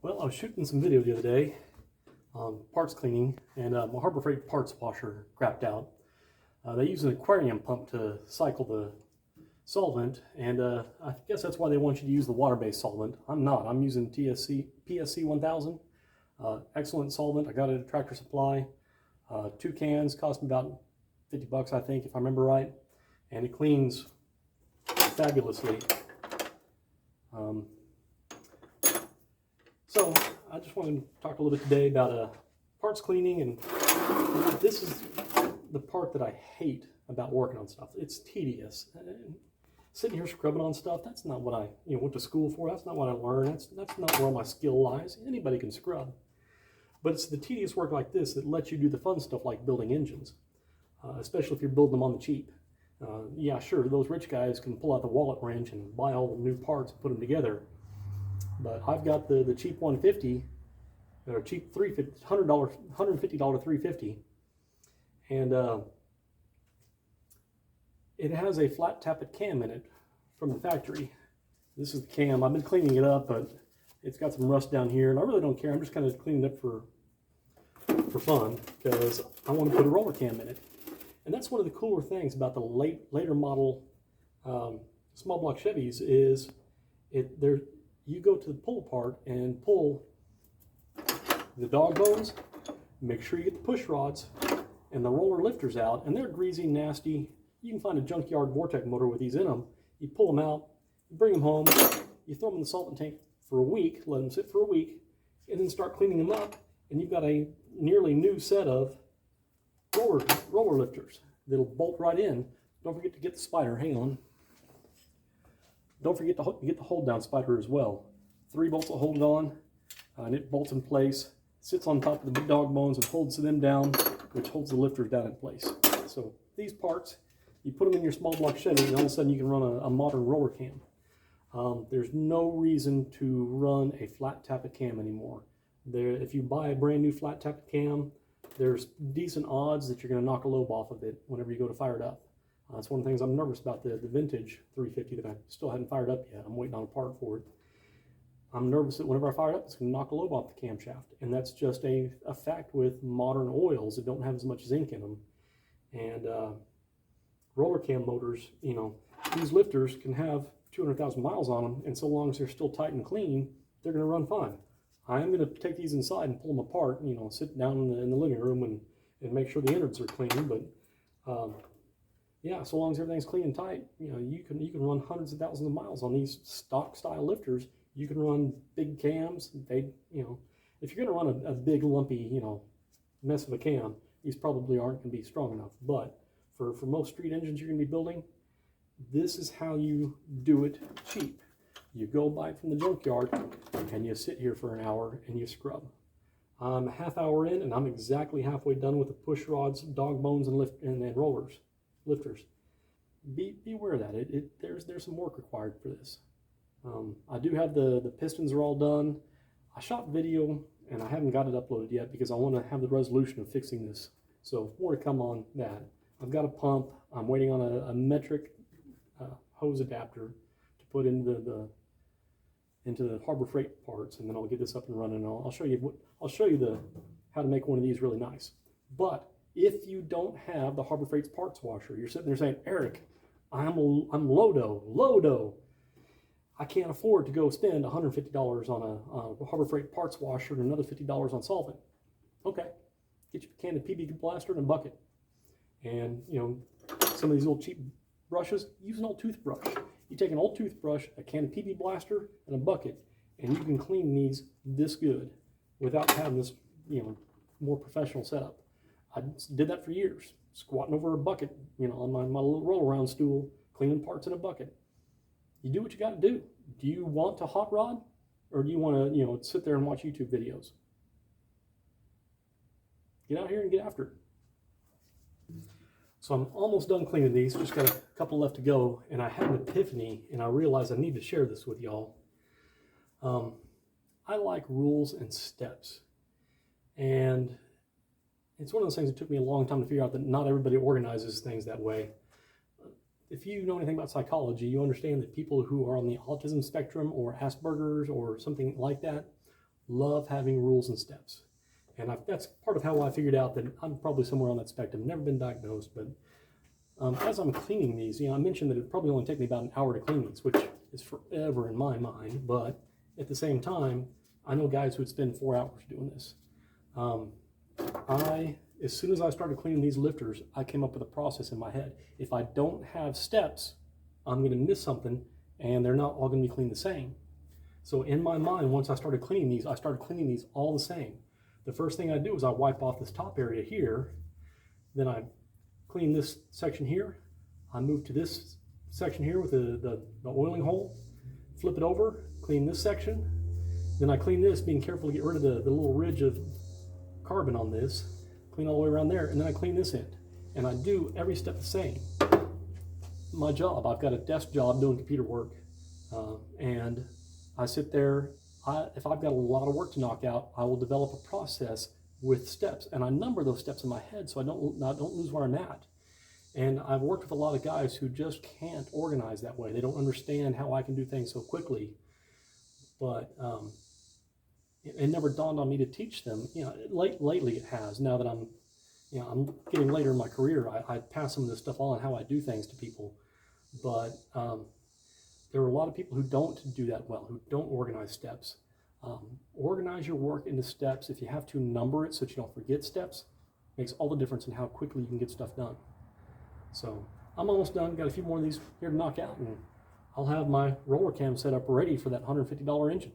Well, I was shooting some video the other day, parts cleaning, and my Harbor Freight parts washer crapped out. They use an aquarium pump to cycle the solvent, and I guess that's why they want you to use the water-based solvent. I'm not. I'm using PSC 1000. Excellent solvent. I got it at Tractor Supply. 2 cans cost me about 50 bucks, I think, if I remember right, and it cleans fabulously. So I just wanted to talk a little bit today about parts cleaning, and this is the part that I hate about working on stuff. It's tedious. Sitting here scrubbing on stuff, that's not what I went to school for. That's not what I learned. That's not where my skill lies. Anybody can scrub. But it's the tedious work like this that lets you do the fun stuff like building engines, especially if you're building them on the cheap. Yeah, sure, those rich guys can pull out the wallet wrench and buy all the new parts and put them together. But I've got the cheap 150, or cheap $350, $150 350, and it has a flat tappet cam in it from the factory. This is the cam. I've been cleaning it up, but it's got some rust down here, and I really don't care. I'm just kind of cleaning it up for fun because I want to put a roller cam in it. And that's one of the cooler things about the later model small block Chevys is you go to the pull apart and pull the dog bones, make sure you get the push rods and the roller lifters out, and they're greasy, nasty. You can find a junkyard Vortec motor with these in them. You pull them out, you bring them home, you throw them in the solvent tank for a week, let them sit for a week, and then start cleaning them up, and you've got a nearly new set of roller lifters that'll bolt right in. Don't forget to get the spider. Hang on. Don't forget to get the hold down spider as well. 3 bolts will hold it on, and it bolts in place, sits on top of the big dog bones and holds them down, which holds the lifters down in place. So these parts, you put them in your small block Chevy, and all of a sudden you can run a modern roller cam. There's no reason to run a flat tappet cam anymore. If you buy a brand new flat tappet cam, there's decent odds that you're going to knock a lobe off of it whenever you go to fire it up. That's one of the things I'm nervous about, the vintage 350 that I still hadn't fired up yet. I'm waiting on a part for it. I'm nervous that whenever I fire it up, it's going to knock a lobe off the camshaft. And that's just a fact with modern oils that don't have as much zinc in them. And roller cam motors, these lifters can have 200,000 miles on them, and so long as they're still tight and clean, they're going to run fine. I am going to take these inside and pull them apart, sit down in the living room and make sure the innards are clean. But yeah, so long as everything's clean and tight, you can run hundreds of thousands of miles on these stock style lifters. You can run big cams. If you're going to run a big lumpy, mess of a cam, these probably aren't going to be strong enough. But for most street engines you're going to be building, this is how you do it cheap. You go buy it from the junkyard and you sit here for an hour and you scrub. I'm a half hour in and I'm exactly halfway done with the push rods, dog bones, and lifters. Be aware of that. There's some work required for this. I do have the pistons are all done. I shot video and I haven't got it uploaded yet because I want to have the resolution of fixing this. So more to come on that. I've got a pump. I'm waiting on a metric hose adapter to put into the Harbor Freight parts, and then I'll get this up and running. And I'll show you how to make one of these really nice. But if you don't have the Harbor Freight's parts washer, you're sitting there saying, Eric, I'm Lodo. I can't afford to go spend $150 on a Harbor Freight parts washer and another $50 on solvent. Okay, get your can of PB Blaster and a bucket. And some of these little cheap brushes, use an old toothbrush. You take an old toothbrush, a can of PB Blaster, and a bucket, and you can clean these this good without having this, more professional setup. I did that for years, squatting over a bucket, on my little roll-around stool, cleaning parts in a bucket. You do what you got to do. Do you want to hot rod, or do you want to, sit there and watch YouTube videos? Get out here and get after it. So I'm almost done cleaning these, just got a couple left to go, and I had an epiphany, and I realized I need to share this with y'all. I like rules and steps, and it's one of those things that took me a long time to figure out that not everybody organizes things that way. If you know anything about psychology, you understand that people who are on the autism spectrum or Asperger's or something like that love having rules and steps. And that's part of how I figured out that I'm probably somewhere on that spectrum. Never been diagnosed, but as I'm cleaning these, I mentioned that it'd probably only take me about an hour to clean these, which is forever in my mind. But at the same time, I know guys who would spend 4 hours doing this. As soon as I started cleaning these lifters, I came up with a process in my head. If I don't have steps, I'm going to miss something, and they're not all going to be cleaned the same. So in my mind, once I started cleaning these all the same. The first thing I do is I wipe off this top area here, then I clean this section here, I move to this section here with the oiling hole, flip it over, clean this section, then I clean this, being careful to get rid of the little ridge of carbon on this, clean all the way around there, and then I clean this end. And I do every step the same. My job, I've got a desk job doing computer work, and I sit there. If I've got a lot of work to knock out, I will develop a process with steps, and I number those steps in my head so I don't lose where I'm at. And I've worked with a lot of guys who just can't organize that way. They don't understand how I can do things so quickly. But it never dawned on me to teach them. Lately it has. Now that I'm getting later in my career, I pass some of this stuff on, how I do things to people. But there are a lot of people who don't do that well, who don't organize steps. Organize your work into steps. If you have to, number it so that you don't forget steps. Makes all the difference in how quickly you can get stuff done. So I'm almost done. Got a few more of these here to knock out, and I'll have my roller cam set up ready for that $150 engine.